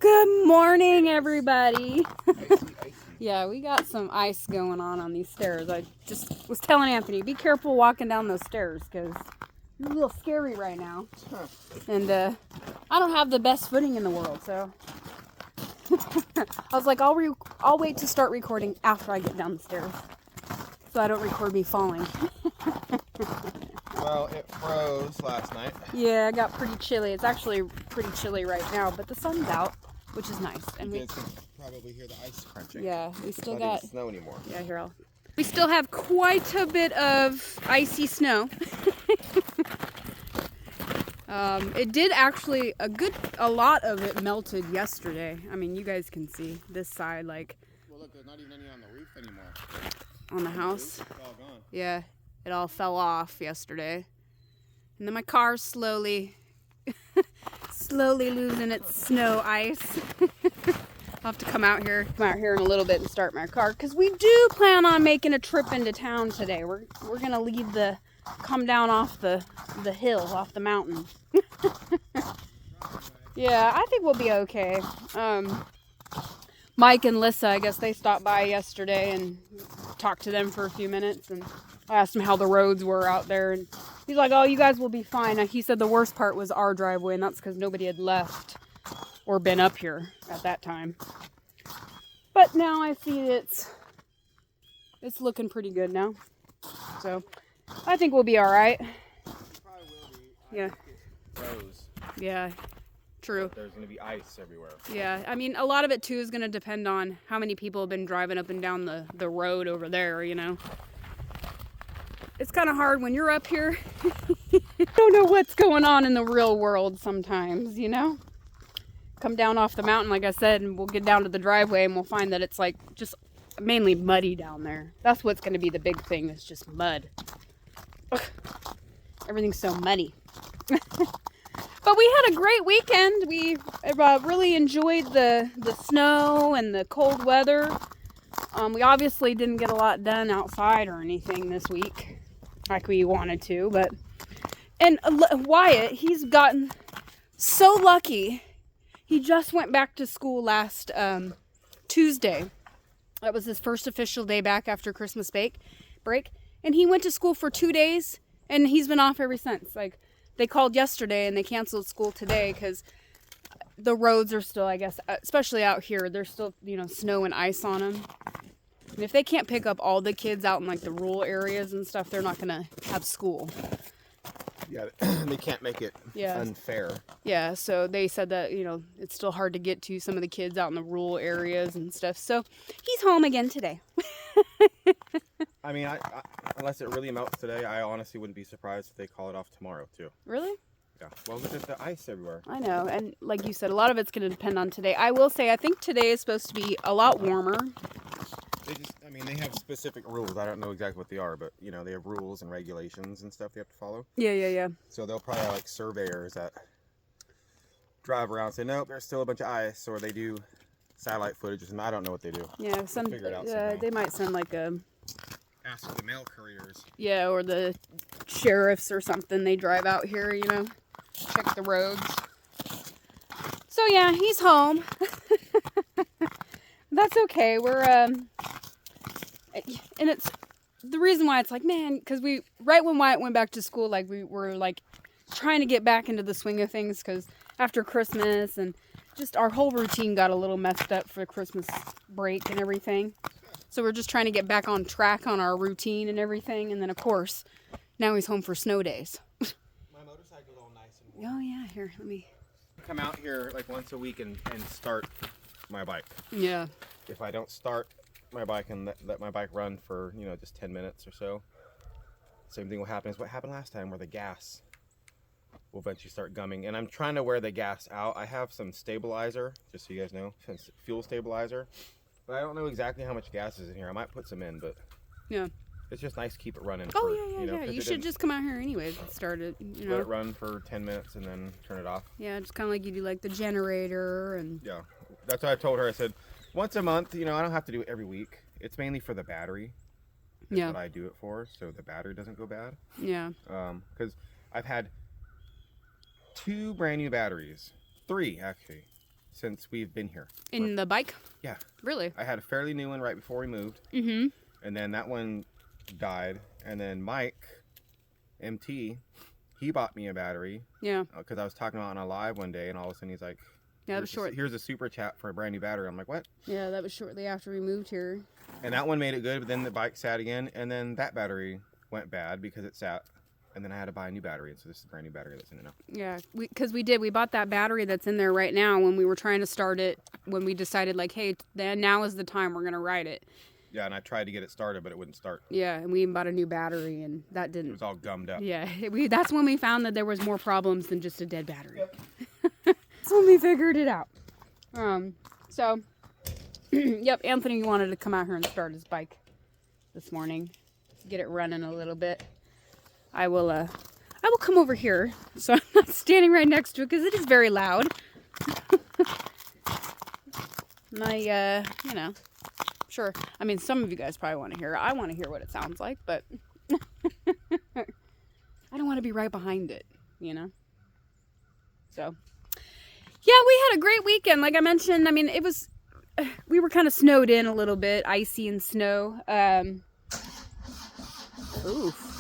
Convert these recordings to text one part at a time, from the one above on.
Good morning, everybody. Yeah, we got some ice going on these stairs. I just was telling Anthony, be careful walking down those stairs because you're a little scary right now. And I don't have the best footing in the world, so I was like, I'll wait to start recording after I get down the stairs, so I don't record me falling. Well, it froze last night. Yeah, it got pretty chilly. It's actually pretty chilly right now, but the sun's out, which is nice. And you can probably hear the ice crunching. Yeah, we still Not got even snow anymore. Yeah, here we still have quite a bit of icy snow. It did actually a lot of it melted yesterday. I mean, you guys can see this side, like. Well, look, there's not even any on the roof anymore. On the house. It's all gone. Yeah, it all fell off yesterday, and then my car's slowly losing its snow ice. I'll have to come out here in a little bit and start my car, because we do plan on making a trip into town today. We're gonna come down off the hill, off the mountain. Yeah, I think we'll be okay. Mike and Lissa, I guess they stopped by yesterday and talked to them for a few minutes, and I asked him how the roads were out there, and he's like, oh, you guys will be fine. He said the worst part was our driveway, and that's because nobody had left or been up here at that time. But now I see it's looking pretty good now. So I think we'll be all right. Probably will be. Yeah. Froze. Yeah. True. There's going to be ice everywhere. Yeah, I mean, a lot of it too is going to depend on how many people have been driving up and down the road over there, you know. It's kind of hard when you're up here. You don't know what's going on in the real world sometimes, you know. Come down off the mountain, like I said, and we'll get down to the driveway and we'll find that it's like just mainly muddy down there. That's what's going to be the big thing, is just mud. Ugh. Everything's so muddy. But we had a great weekend. We really enjoyed the snow and the cold weather. We obviously didn't get a lot done outside or anything this week like we wanted to, and Wyatt, he's gotten so lucky. He just went back to school last Tuesday. That was his first official day back after Christmas break, and he went to school for 2 days, and he's been off ever since. Like, they called yesterday and they canceled school today because the roads are still, I guess, especially out here, there's still, snow and ice on them. And if they can't pick up all the kids out in like the rural areas and stuff, they're not going to have school. Yeah, they can't make it unfair. Yeah, so they said that, it's still hard to get to some of the kids out in the rural areas and stuff. So he's home again today. I mean, I unless it really melts today, I honestly wouldn't be surprised if they call it off tomorrow, too. Really? Yeah. Well, look at the ice everywhere. I know. And like you said, a lot of it's going to depend on today. I will say, I think today is supposed to be a lot warmer. They have specific rules. I don't know exactly what they are, but, they have rules and regulations and stuff they have to follow. Yeah. So they'll probably have, like, surveyors that drive around and say, nope, there's still a bunch of ice, or they do satellite footage, and I don't know what they do. Yeah, they might send, like, ask the mail couriers. Yeah, or the sheriffs or something. They drive out here, check the roads. So, yeah, he's home. That's okay. We're, and it's, the reason why it's like, man, because right when Wyatt went back to school, like, we were, like, trying to get back into the swing of things, because after Christmas and just our whole routine got a little messed up for Christmas break and everything. So we're just trying to get back on track on our routine and everything. And then, of course, now he's home for snow days. My motorcycle's all nice and warm. Oh, yeah. Here, let me come out here like once a week and start my bike. Yeah. If I don't start my bike and let my bike run for, just 10 minutes or so, same thing will happen as what happened last time, where the gas will eventually start gumming. And I'm trying to wear the gas out. I have some stabilizer, just so you guys know, fuel stabilizer. But I don't know exactly how much gas is in here. I might put some in, but yeah, it's just nice to keep it running. Oh, yeah. You should just come out here anyways and start it, Let it run for 10 minutes and then turn it off. Yeah, just kind of like you do like the generator and... Yeah, that's what I told her. I said, once a month, I don't have to do it every week. It's mainly for the battery. That's what I do it for, so the battery doesn't go bad. Yeah. Because I've had 2 brand new batteries. 3, actually. since we've been here. In the bike? Yeah. Really? I had a fairly new one right before we moved. Mm-hmm. And then that one died. And then Mike, MT, he bought me a battery. Yeah. Because I was talking about it on a live one day, and all of a sudden he's like, yeah, that was short. Here's a super chat for a brand new battery. I'm like, what? Yeah, that was shortly after we moved here. And that one made it good, but then the bike sat again, and then that battery went bad because it sat. And then I had to buy a new battery, and so this is a brand new battery that's in it now. Yeah, because we bought that battery that's in there right now when we were trying to start it, when we decided like, hey, then now is the time we're going to ride it. Yeah, and I tried to get it started, but it wouldn't start. Yeah, and we even bought a new battery, and that didn't. It was all gummed up. Yeah, that's when we found that there was more problems than just a dead battery. Yep. That's when we figured it out. So, yep, Anthony wanted to come out here and start his bike this morning, get it running a little bit. I will come over here, so I'm not standing right next to it because it is very loud. And I, you know, sure. I mean, some of you guys probably want to hear it. I want to hear what it sounds like, but I don't want to be right behind it, you know? So, yeah, we had a great weekend. Like I mentioned, I mean, we were kind of snowed in a little bit, icy and snow. Oof.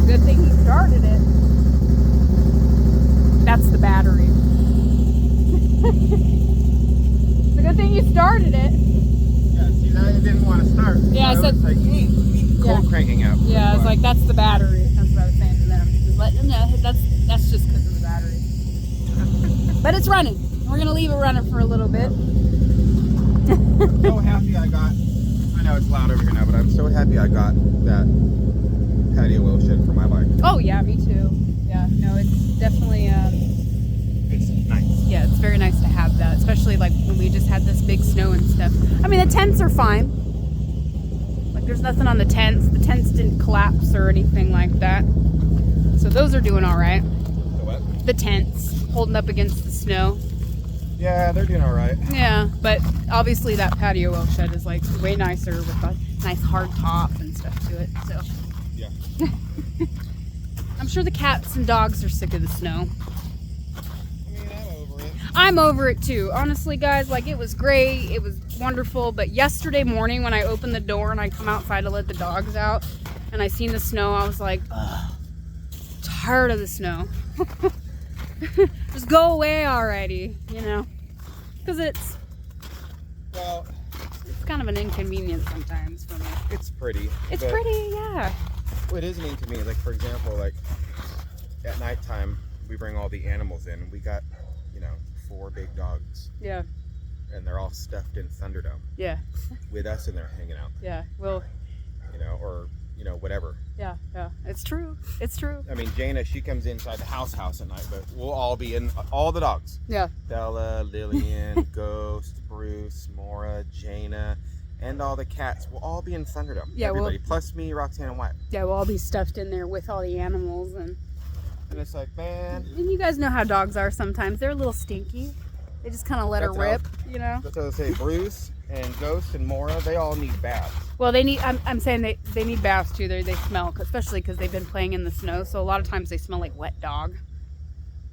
Good thing he started it. That's the battery. It's a good thing you started it. Yeah, see, now you didn't want to start. Yeah, I said. It's like, cold cranking out. Yeah, I was like, that's the battery. That's what I was saying to them. Just letting them know that's just because of the battery. But it's running. We're gonna leave it running for a little bit. I'm so happy I know it's loud over here now, but I'm so happy I got that patio wheel shed for my bike. Oh yeah, me too. Yeah, no, it's definitely it's nice. Yeah, it's very nice to have that, especially like when we just had this big snow and stuff. I mean, the tents are fine. Like there's nothing on the tents. The tents didn't collapse or anything like that. So those are doing all right. The what? The tents holding up against the snow. Yeah, they're doing all right. Yeah, but obviously that patio wheel shed is like way nicer with a nice hard top and stuff to it. So yeah. I'm sure the cats and dogs are sick of the snow. I mean, I'm over it. I'm over it too. Honestly, guys, like it was great. It was wonderful. But yesterday morning when I opened the door and I come outside to let the dogs out and I seen the snow, I was like, ugh, tired of the snow. Just go away already, you know, because it's kind of an inconvenience sometimes for me. It's pretty. It's pretty, yeah. Well, it is an inconvenience. Like, for example, like at nighttime, we bring all the animals in. We got, 4 big dogs. Yeah. And they're all stuffed in Thunderdome. Yeah. With us in there hanging out. Yeah. Well. Or whatever. Yeah. Yeah. It's true. It's true. I mean, Jaina, she comes inside the house at night, but we'll all be in, all the dogs. Yeah. Bella, Lillian, Ghost, Bruce, Mora, Jaina, and all the cats will all be in Thunderdome. Yeah. Everybody, plus me, Roxanne, and Wyatt. Yeah, we'll all be stuffed in there with all the animals and it's like, man. And you guys know how dogs are sometimes. They're a little stinky. They just kind of let her rip, That's what I say. Bruce and Ghost and Mora, they all need baths. Well, they need. I'm saying they need baths too. They smell, especially because they've been playing in the snow. So a lot of times they smell like wet dog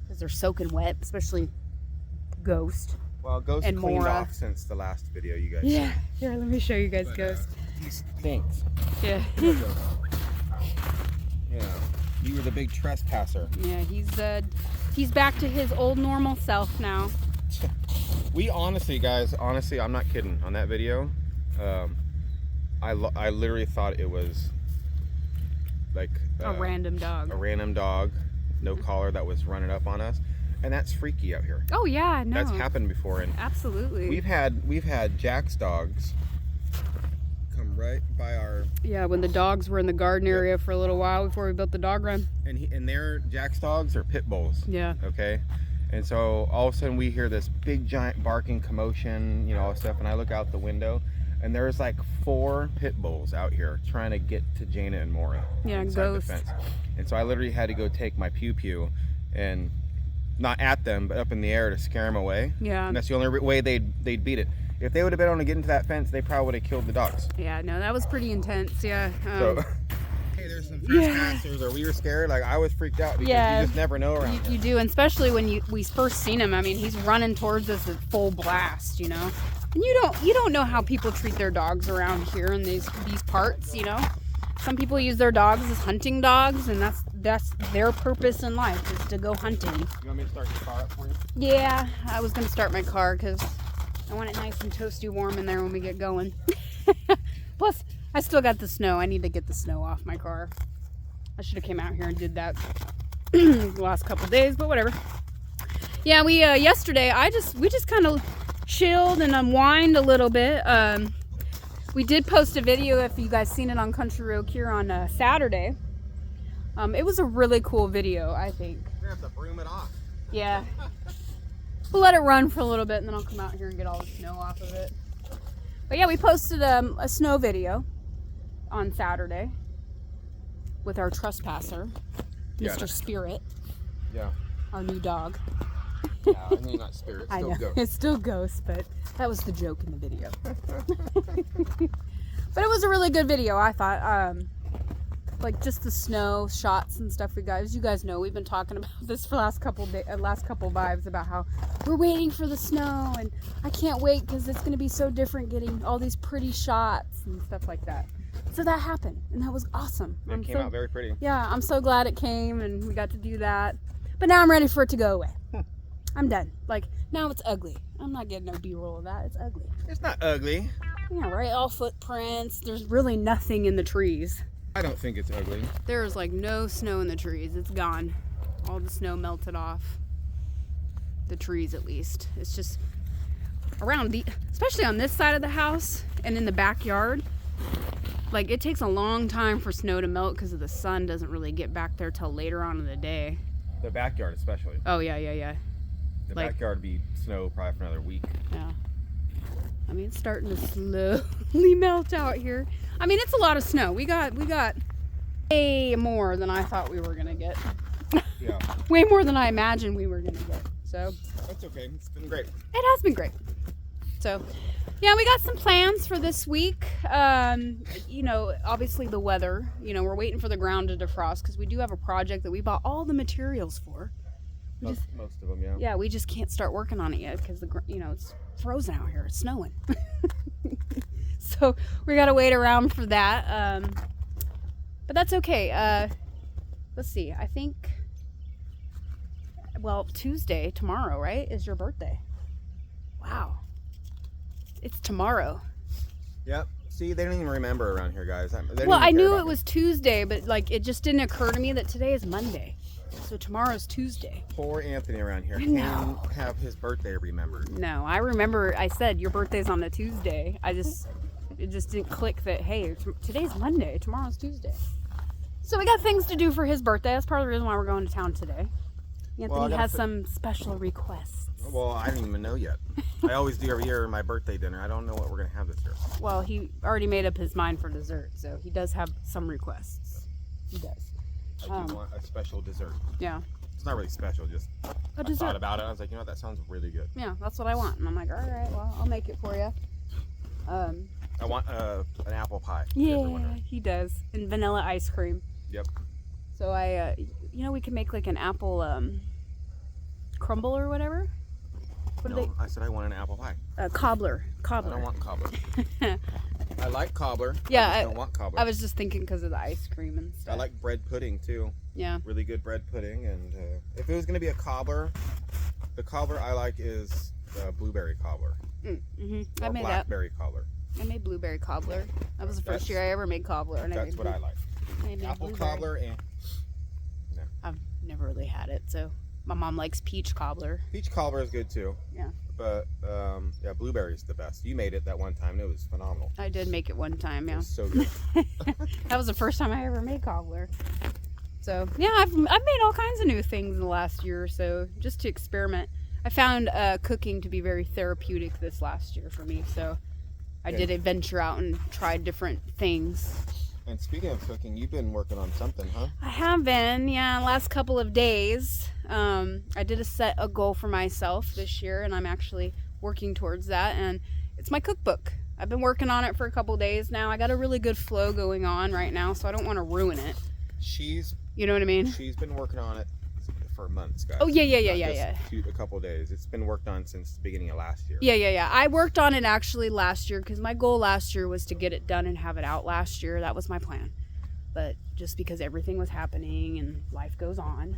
because they're soaking wet, especially Ghost. Well, Ghost and cleaned Mora. off since the last video you guys. Yeah. Here, let me show you guys Ghost. He stinks. Yeah. You were the big trespasser. Yeah, he's back to his old normal self now. We honestly, guys, I'm not kidding. On that video, I literally thought it was like a random dog. A random dog, no collar, that was running up on us, and that's freaky out here. Oh yeah, no. That's happened before, and absolutely. We've had Jack's dogs come right by our. Yeah, when the dogs were in the garden area for a little while before we built the dog run. And their Jack's dogs are pit bulls. Yeah. Okay. And so all of a sudden we hear this big giant barking commotion, all this stuff, and I look out the window and there's like 4 pit bulls out here trying to get to Jaina and Mora. Yeah, inside Ghost. the fence. And so I literally had to go take my pew and not at them, but up in the air to scare them away. Yeah. And that's the only way they'd beat it. If they would have been able to get into that fence, they probably would have killed the dogs. Yeah, no, that was pretty intense. Yeah. hey, there's some trespassers, or we were scared. Like, I was freaked out because you just never know around you do, and especially when we first seen him. I mean, he's running towards us at full blast, you know. And you don't know how people treat their dogs around here in these parts, you know. Some people use their dogs as hunting dogs, and that's their purpose in life, is to go hunting. You want me to start your car up for you? Yeah, I was gonna start my car because I want it nice and toasty warm in there when we get going. Plus, I still got the snow. I need to get the snow off my car. I should have came out here and did that the last couple days, but whatever. Yeah, we yesterday we just kind of chilled and unwind a little bit. We did post a video, if you guys seen it, on Country Road here on Saturday. It was a really cool video, I think. We're gonna have to broom it off. Yeah. We'll let it run for a little bit and then I'll come out here and get all the snow off of it. But yeah, we posted a snow video on Saturday with our trespasser, Mr. Spirit. Yeah. Our new dog. Yeah, I mean, not Spirit, it's I still know, Ghost. it's still Ghost, but that was the joke in the video. But it was a really good video, I thought. Like just the snow shots and stuff we got. As you guys know, we've been talking about this for last couple vibes about how we're waiting for the snow and I can't wait because it's going to be so different getting all these pretty shots and stuff like that. So that happened and that was awesome. It came out very pretty. Yeah, I'm so glad it came and we got to do that. But now I'm ready for it to go away. I'm done. Like, now it's ugly. I'm not getting no B-roll of that. It's ugly. It's not ugly. Yeah, right? All footprints. There's really nothing in the trees. I don't think it's ugly. There's like no snow in the trees. It's gone. All the snow melted off. The trees, at least. It's just around especially on this side of the house and in the backyard. Like, it takes a long time for snow to melt because the sun doesn't really get back there till later on in the day. The backyard, especially. Oh, yeah. The backyard be snow probably for another week. Yeah. I mean, it's starting to slowly melt out here. I mean, it's a lot of snow. We got way more than I thought we were gonna get. Yeah. Way more than I imagined we were gonna get. So that's okay. It's been great. It has been great. So yeah, we got some plans for this week. You know, obviously the weather. You know, we're waiting for the ground to defrost because we do have a project that we bought all the materials for. Most of them, yeah. Yeah, we just can't start working on it yet because it's frozen out here. It's snowing. So we gotta wait around for that. But that's okay. Let's see. I think, well, Tuesday, tomorrow, right, is your birthday. Wow. It's tomorrow. Yep. See, they don't even remember around here, guys. Well, I knew it was Tuesday, but like it just didn't occur to me that today is Monday. So tomorrow's Tuesday. Poor Anthony around here can't have his birthday remembered. No, I remember I said your birthday's on a Tuesday. It just didn't click that, hey, today's Monday, tomorrow's Tuesday. So we got things to do for his birthday. That's part of the reason why we're going to town today. Anthony has some special requests. Well, I don't even know yet. I always do every year my birthday dinner. I don't know what we're going to have this year. Well, he already made up his mind for dessert, so he does have some requests. He does. I do want a special dessert. Yeah. It's not really special, just I thought about it. I was like, you know what, that sounds really good. Yeah, that's what I want. And I'm like, all right, well, I'll make it for you. I want an apple pie. Yeah, he does. And vanilla ice cream. Yep. So we can make like an apple crumble or whatever. I said I want an apple pie. Cobbler. I don't want cobbler. I like cobbler. Yeah, I don't want cobbler. I was just thinking because of the ice cream and stuff. I like bread pudding too. Yeah. Really good bread pudding. And if it was going to be a cobbler, the cobbler I like is the blueberry cobbler. Mm-hmm. I made blackberry cobbler. I made blueberry cobbler. That was the first year I ever made cobbler. And that's what I like. Apple cobbler and... No. I've never really had it, so... My mom likes peach cobbler. Peach cobbler is good too. Yeah. But yeah, blueberry is the best. You made it that one time. It was phenomenal. I did make it one time. Yeah. It was so good. That was the first time I ever made cobbler. So yeah, I've made all kinds of new things in the last year or so just to experiment. I found cooking to be very therapeutic this last year for me. So I did venture out and tried different things. And speaking of cooking, you've been working on something, huh? I have been, yeah, last couple of days. I did set a goal for myself this year, and I'm actually working towards that, and it's my cookbook. I've been working on it for a couple days now. I got a really good flow going on right now, so I don't want to ruin it. You know what I mean? She's been working on it for months, guys. Oh, yeah. A couple days. It's been worked on since the beginning of last year. Yeah. I worked on it actually last year because my goal last year was to get it done and have it out last year. That was my plan. But just because everything was happening and life goes on,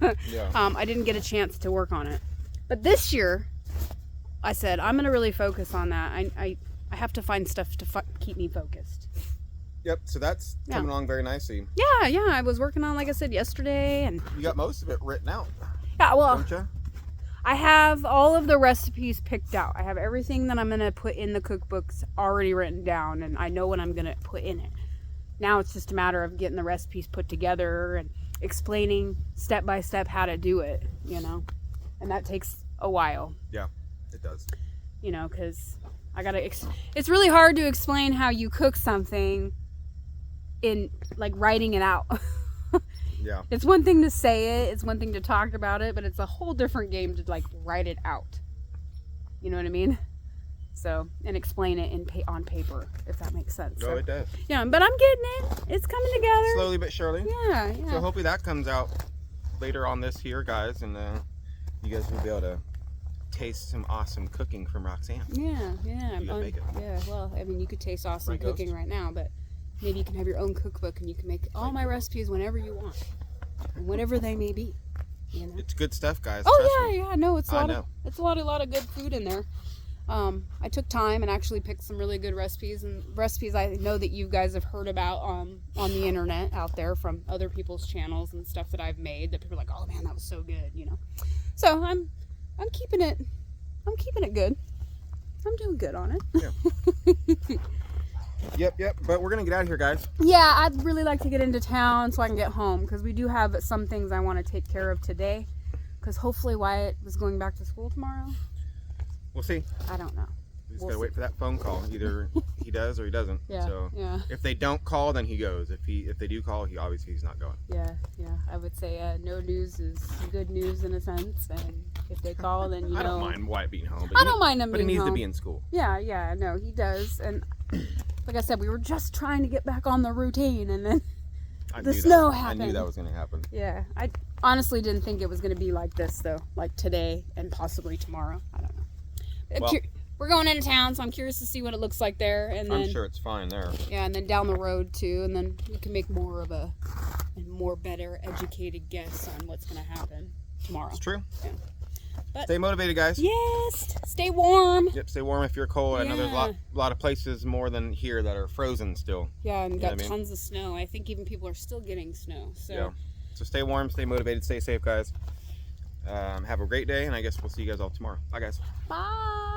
I didn't get a chance to work on it. But this year, I said, I'm going to really focus on that. I have to find stuff to keep me focused. Yep, so that's coming along very nicely. Yeah, I was working on, like I said, yesterday. And you got most of it written out. Yeah, well, don't you? I have all of the recipes picked out. I have everything that I'm going to put in the cookbooks already written down, and I know what I'm going to put in it. Now it's just a matter of getting the recipes put together and explaining step by step how to do it, you know. And that takes a while. Yeah, it does. You know, because I got to... It's really hard to explain how you cook something in, like, writing it out. Yeah. It's one thing to say it, it's one thing to talk about it, but it's a whole different game to, like, write it out. You know what I mean? So, and explain it on paper, if that makes sense. No, it does. Yeah, but I'm getting it. It's coming together. Slowly but surely. Yeah. So hopefully that comes out later on this year, guys, and you guys will be able to taste some awesome cooking from Roxanne. Yeah. You can make it. Yeah, well, I mean, you could taste awesome cooking right now, but maybe you can have your own cookbook and you can make all my recipes whenever you want, and whatever they may be. You know? It's good stuff, guys. Oh yeah. No, it's a lot of good food in there. I took time and actually picked some really good recipes, and recipes I know that you guys have heard about on the internet out there from other people's channels and stuff that I've made that people are like, oh man, that was so good, you know. So I'm keeping it good. I'm doing good on it. Yeah. Yep. But we're gonna get out of here, guys. Yeah, I'd really like to get into town so I can get home, because we do have some things I want to take care of today, because hopefully Wyatt was going back to school tomorrow. We'll see. I don't know. We just gotta wait for that phone call. Either he does or he doesn't. So if they don't call, then he goes. If they do call, he's not going. Yeah. I would say no news is good news in a sense, and if they call, then you I know. don't mind Wyatt being home. I don't mind him being home. But he needs to be in school. Yeah. No, he does, and like I said, we were just trying to get back on the routine, and then the snow happened. I knew that was gonna happen. Yeah, I honestly didn't think it was gonna be like this though, like today and possibly tomorrow. I don't know. Well, we're going into town, so I'm curious to see what it looks like there, and then I'm sure it's fine there. Yeah, and then down the road too, and then we can make more of a better educated guess on what's going to happen tomorrow. It's true. Yeah. But stay motivated, guys. Yes. Stay warm. Yep. Stay warm if you're cold. I know there's a lot of places more than here that are frozen still. Yeah, and got tons of snow. I think even people are still getting snow. So. Yeah. So stay warm, stay motivated, stay safe, guys. Have a great day, and I guess we'll see you guys all tomorrow. Bye, guys. Bye.